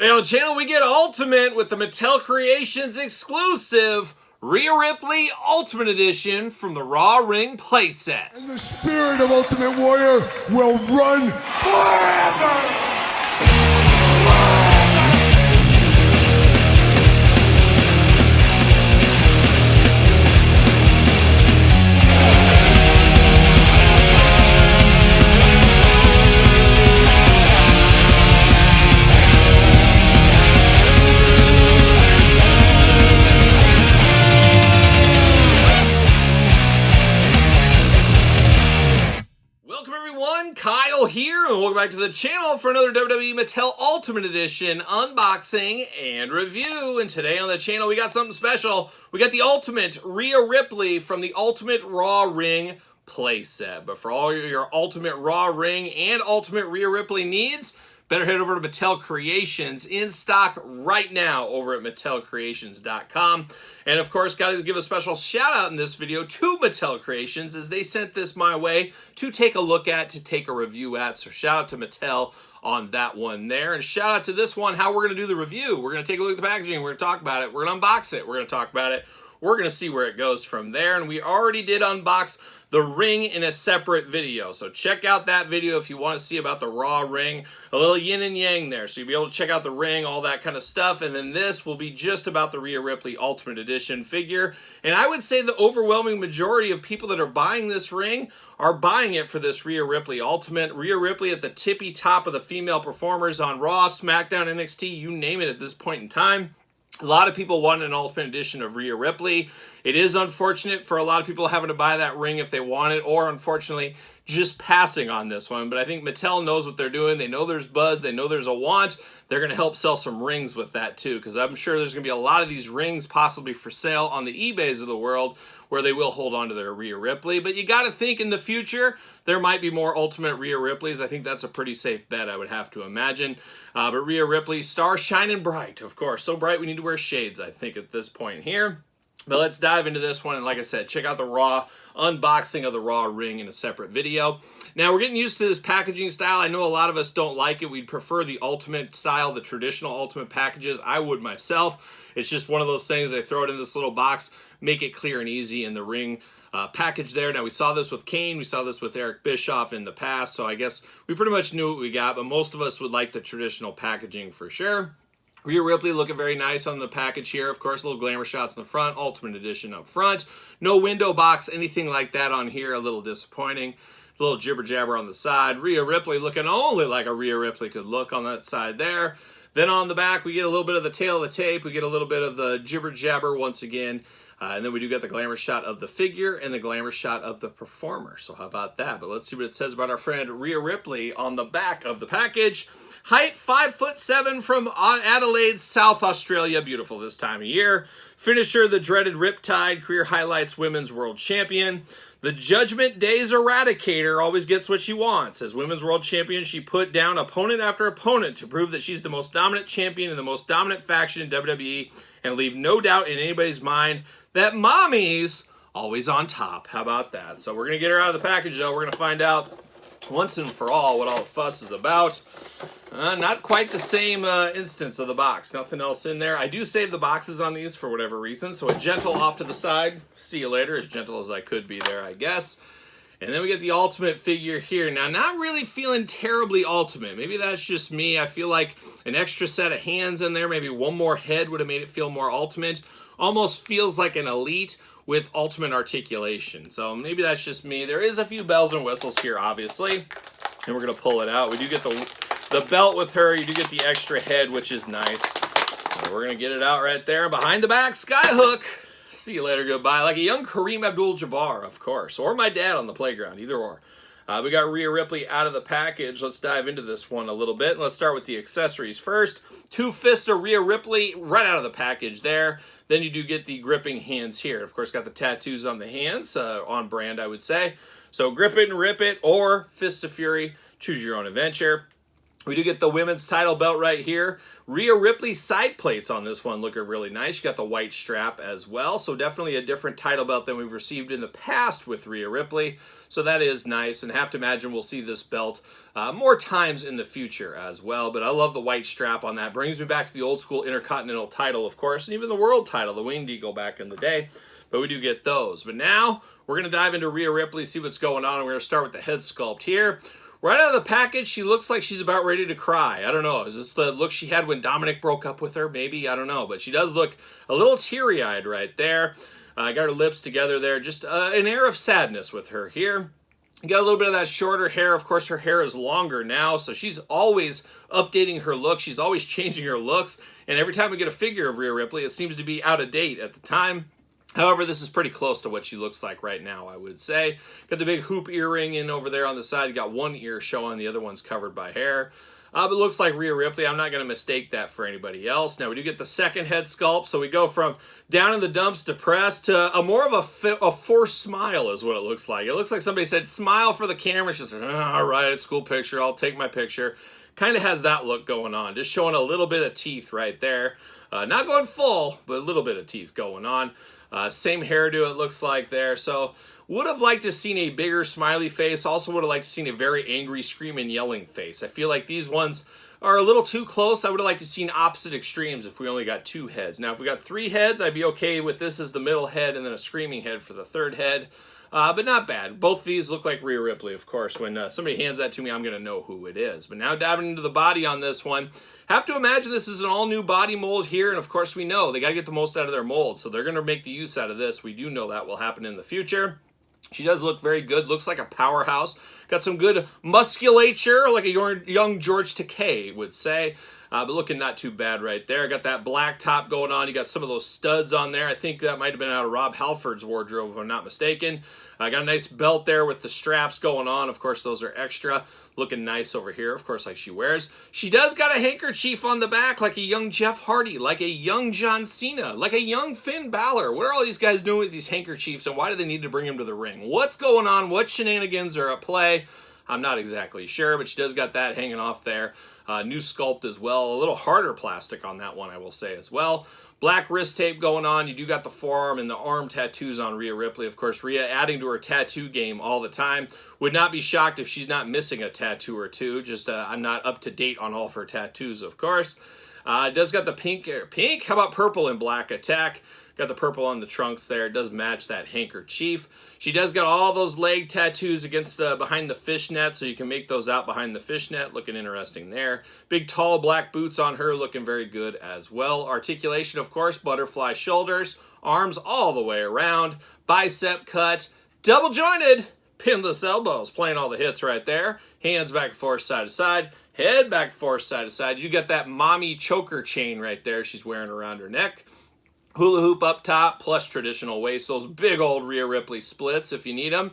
Hey, on the channel we get Ultimate with the Mattel Creations exclusive Rhea Ripley Ultimate Edition from the Raw Ring playset. And the spirit of Ultimate Warrior will run forever! Kyle here, and welcome back to the channel for another WWE Mattel Ultimate Edition unboxing and review. And today on the channel we got something special. We got the Ultimate Rhea Ripley from the Ultimate Raw Ring playset. But for all your Ultimate Raw Ring and Ultimate Rhea Ripley needs, better head over to Mattel Creations, in stock right now over at MattelCreations.com. And of course, got to give a special shout out in this video to Mattel Creations as they sent this my way to take a look at, to take a review at. So shout out to Mattel on that one there. And shout out to this one, how we're going to do the review. We're going to take a look at the packaging. We're going to talk about it. We're going to unbox it. We're going to talk about it. We're going to see where it goes from there. And we already did unbox the ring in a separate video. So check out that video if you want to see about the Raw Ring. A little yin and yang there. So you'll be able to check out the ring, all that kind of stuff. And then this will be just about the Rhea Ripley Ultimate Edition figure. And I would say the overwhelming majority of people that are buying this ring are buying it for this Rhea Ripley Ultimate. Rhea Ripley at the tippy top of the female performers on Raw, SmackDown, NXT, you name it at this point in time. A lot of people want an Ultimate Edition of Rhea Ripley. It is unfortunate for a lot of people having to buy that ring if they want it, or unfortunately just passing on this one. But I think Mattel knows what they're doing. They know there's buzz. They know there's a want. They're going to help sell some rings with that too, because I'm sure there's going to be a lot of these rings possibly for sale on the eBays of the world where they will hold on to their Rhea Ripley. But you got to think in the future there might be more Ultimate Rhea Ripleys. I think that's a pretty safe bet, I would have to imagine. But Rhea Ripley, star shining bright, of course. So bright we need to wear shades, I think, at this point here. But let's dive into this one, and like I said, check out the Raw unboxing of the Raw Ring in a separate video. Now, we're getting used to this packaging style. I know a lot of us don't like it. We'd prefer the Ultimate style, the traditional Ultimate packages. I would myself. It's just one of those things. They throw it in this little box, make it clear and easy in the ring package there. Now, we saw this with Kane. We saw this with Eric Bischoff in the past, so I guess we pretty much knew what we got, but most of us would like the traditional packaging for sure. Rhea Ripley looking very nice on the package here. Of course, little glamour shots in the front, Ultimate Edition up front. No window box, anything like that on here. A little disappointing. A little jibber jabber on the side. Rhea Ripley looking only like a Rhea Ripley could look on that side there. Then on the back, we get a little bit of the tail of the tape. We get a little bit of the jibber jabber once again. And then we do get the glamour shot of the figure and the glamour shot of the performer. So how about that? But let's see what it says about our friend Rhea Ripley on the back of the package. Height 5'7" from Adelaide, South Australia. Beautiful this time of year. Finisher, the dreaded Riptide. Career highlights, Women's World Champion. The Judgment Day's Eradicator always gets what she wants. As Women's World Champion, she put down opponent after opponent to prove that she's the most dominant champion in the most dominant faction in WWE and leave no doubt in anybody's mind that Mommy's always on top. How about that? So we're going to get her out of the package, though. We're going to find out once and for all what all the fuss is about. Not quite the same instance of the box. Nothing else in there. I do save the boxes on these for whatever reason. So a gentle off to the side. See you later. As gentle as I could be there, I guess. And then we get the Ultimate figure here. Now, not really feeling terribly Ultimate. Maybe that's just me. I feel like an extra set of hands in there, maybe one more head would have made it feel more Ultimate. Almost feels like an Elite with Ultimate articulation. So maybe that's just me. There is a few bells and whistles here, obviously. And we're going to pull it out. We do get the belt with her. You do get the extra head, which is nice. So we're going to get it out right there. Behind the back, Skyhook. See you later, goodbye. Like a young Kareem Abdul-Jabbar, of course. Or my dad on the playground, either or. We got Rhea Ripley out of the package. Let's dive into this one a little bit. Let's start with the accessories first. Two fists of Rhea Ripley right out of the package there. Then you do get the gripping hands here. Of course, got the tattoos on the hands, on brand, I would say. So grip it and rip it, or Fists of Fury, choose your own adventure. We do get the women's title belt right here. Rhea Ripley side plates on this one looking really nice. You got the white strap as well. So definitely a different title belt than we've received in the past with Rhea Ripley. So that is nice, and have to imagine we'll see this belt more times in the future as well. But I love the white strap on that. Brings me back to the old school Intercontinental title, of course, and even the world title, the Winged Eagle back in the day. But we do get those. But now we're going to dive into Rhea Ripley, see what's going on. And we're going to start with the head sculpt here. Right out of the package, she looks like she's about ready to cry. I don't know. Is this the look she had when Dominic broke up with her? Maybe. I don't know. But she does look a little teary-eyed right there. Got her lips together there. Just an air of sadness with her here. Got a little bit of that shorter hair. Of course, her hair is longer now, so she's always updating her look. She's always changing her looks. And every time we get a figure of Rhea Ripley, it seems to be out of date at the time. However, this is pretty close to what she looks like right now, I would say. Got the big hoop earring in over there on the side. You got one ear showing, the other one's covered by hair. But it looks like Rhea Ripley. I'm not going to mistake that for anybody else. Now, we do get the second head sculpt, so we go from down in the dumps, depressed, to a more of a forced smile is what it looks like. It looks like somebody said, smile for the camera. She's like, all right, it's a cool picture. I'll take my picture. Kind of has that look going on. Just showing a little bit of teeth right there. Not going full, but a little bit of teeth going on. Same hairdo it looks like there. So would have liked to seen a bigger smiley face. Also would have liked to seen a very angry, screaming, yelling face. I feel like these ones are a little too close. I would have liked to seen opposite extremes if we only got 2 heads. Now if we got 3 heads, I'd be okay with this as the middle head and then a screaming head for the third head. But not bad. Both of these look like Rhea Ripley, of course. When somebody hands that to me, I'm going to know who it is. But now diving into the body on this one, have to imagine this is an all-new body mold here. And of course we know they got to get the most out of their mold. So they're going to make the use out of this. We do know that will happen in the future. She does look very good. Looks like a powerhouse. Got some good musculature, like a young George Takei would say. But looking not too bad right there. Got that black top going on. You got some of those studs on there. I think that might have been out of Rob Halford's wardrobe, if I'm not mistaken. Got a nice belt there with the straps going on. Of course, those are extra. Looking nice over here, of course, like she wears. She does got a handkerchief on the back, like a young Jeff Hardy, like a young John Cena, like a young Finn Balor. What are all these guys doing with these handkerchiefs, and why do they need to bring them to the ring? What's going on? What shenanigans are at play? I'm not exactly sure, but she does got that hanging off there. New sculpt as well. A little harder plastic on that one, I will say as well. Black wrist tape going on. You do got the forearm and the arm tattoos on Rhea Ripley. Of course, Rhea adding to her tattoo game all the time. Would not be shocked if she's not missing a tattoo or two. Just I'm not up to date on all of her tattoos, of course. It does got the pink. How about purple and black attack? Got the purple on the trunks there. It does match that handkerchief. She does got all those leg tattoos against behind the fishnet, so you can make those out behind the fishnet. Looking interesting there. Big, tall black boots on her, looking very good as well. Articulation, of course, butterfly shoulders. Arms all the way around. Bicep cut. Double jointed. Pinless elbows. Playing all the hits right there. Hands back and forth, side to side. Head back and forth, side to side. You got that mommy choker chain right there she's wearing around her neck. Hula hoop up top, plus traditional waist. Those big old Rhea Ripley splits if you need them.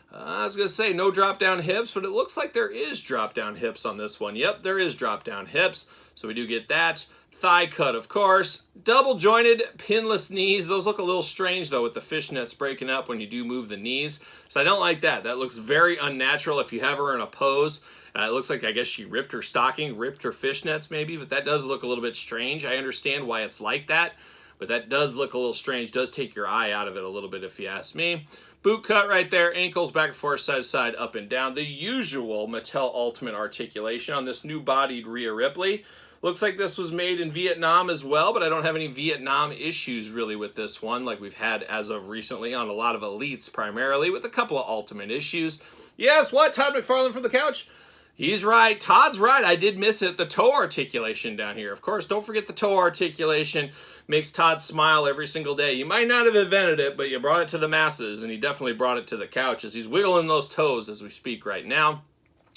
I was going to say no drop-down hips, but it looks like there is drop-down hips on this one. Yep, there is drop-down hips, so we do get that. Thigh cut, of course. Double-jointed, pinless knees. Those look a little strange, though, with the fishnets breaking up when you do move the knees. So I don't like that. That looks very unnatural if you have her in a pose. It looks like, I guess, she ripped her stocking, ripped her fishnets, maybe, but that does look a little bit strange. I understand why it's like that. But that does look a little strange. Does take your eye out of it a little bit if you ask me. Boot cut right there. Ankles back and forth, side to side, up and down. The usual Mattel Ultimate articulation on this new bodied Rhea Ripley. Looks like this was made in Vietnam as well, but I don't have any Vietnam issues really with this one like we've had as of recently on a lot of Elites primarily, with a couple of Ultimate issues. Yes, what? Todd McFarlane from the couch? He's right. Todd's right. I did miss it. The toe articulation down here. Of course, don't forget the toe articulation. Makes Todd smile every single day. You might not have invented it, but you brought it to the masses, and he definitely brought it to the couch as he's wiggling those toes as we speak right now.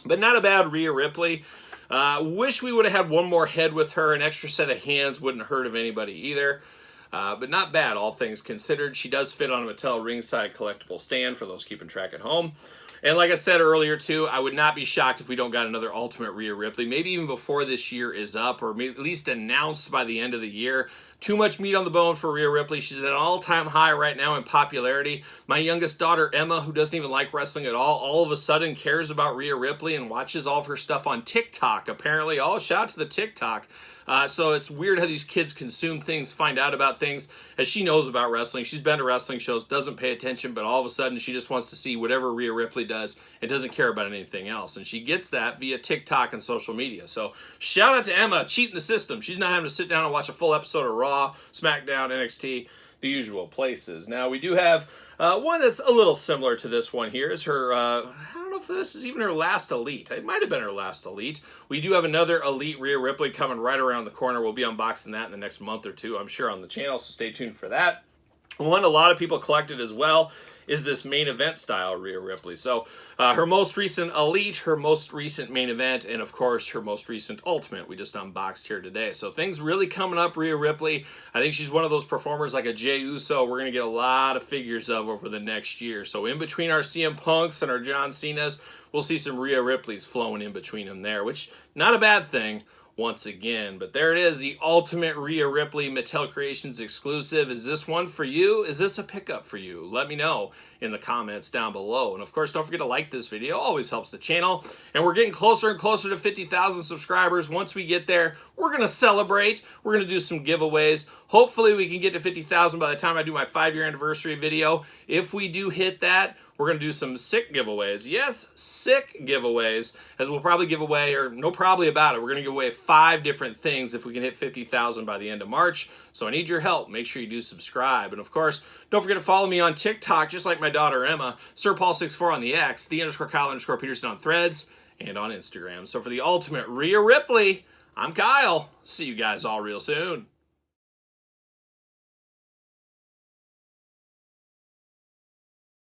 But not a bad Rhea Ripley. Wish we would have had one more head with her. An extra set of hands wouldn't hurt of anybody either. But not bad, all things considered. She does fit on a Mattel ringside collectible stand for those keeping track at home. And like I said earlier too, I would not be shocked if we don't got another Ultimate Rhea Ripley, maybe even before this year is up, or maybe at least announced by the end of the year. Too much meat on the bone for Rhea Ripley. She's at an all-time high right now in popularity. My youngest daughter, Emma, who doesn't even like wrestling at all of a sudden cares about Rhea Ripley and watches all of her stuff on TikTok, apparently. Oh, shout out to the TikTok. So it's weird how these kids consume things, find out about things, as she knows about wrestling. She's been to wrestling shows, doesn't pay attention, but all of a sudden she just wants to see whatever Rhea Ripley does and doesn't care about anything else. And she gets that via TikTok and social media. So shout out to Emma, cheating the system. She's not having to sit down and watch a full episode of Raw, SmackDown, NXT, the usual places. Now, we do have one that's a little similar to this one here. Is her, I don't know if this is even her last Elite. It might have been her last Elite. We do have another Elite Rhea Ripley coming right around the corner. We'll be unboxing that in the next month or two, I'm sure, on the channel, so stay tuned for that. One a lot of people collected as well is this main event style Rhea Ripley. So her most recent Elite, her most recent main event, and of course her most recent Ultimate we just unboxed here today. So things really coming up Rhea Ripley. I think she's one of those performers like a Jey Uso we're going to get a lot of figures of over the next year. So in between our CM Punks and our John Cenas, we'll see some Rhea Ripleys flowing in between them there, which not a bad thing. Once again, but there it is, the Ultimate Rhea Ripley Mattel Creations exclusive. Is this one for you? Is this a pickup for you? Let me know in the comments down below. And of course, don't forget to like this video. Always helps the channel. And we're getting closer and closer to 50,000 subscribers. Once we get there, we're going to celebrate. We're going to do some giveaways. Hopefully, we can get to 50,000 by the time I do my 5-year anniversary video. If we do hit that, we're going to do some sick giveaways. Yes, sick giveaways, as we'll probably give away, or no probably about it, we're going to give away 5 different things if we can hit 50,000 by the end of March. So I need your help. Make sure you do subscribe. And of course, don't forget to follow me on TikTok, just like my daughter Emma, SirPaul64 on the X, _Kyle_Peterson on Threads, and on Instagram. So for the Ultimate Rhea Ripley, I'm Kyle. See you guys all real soon.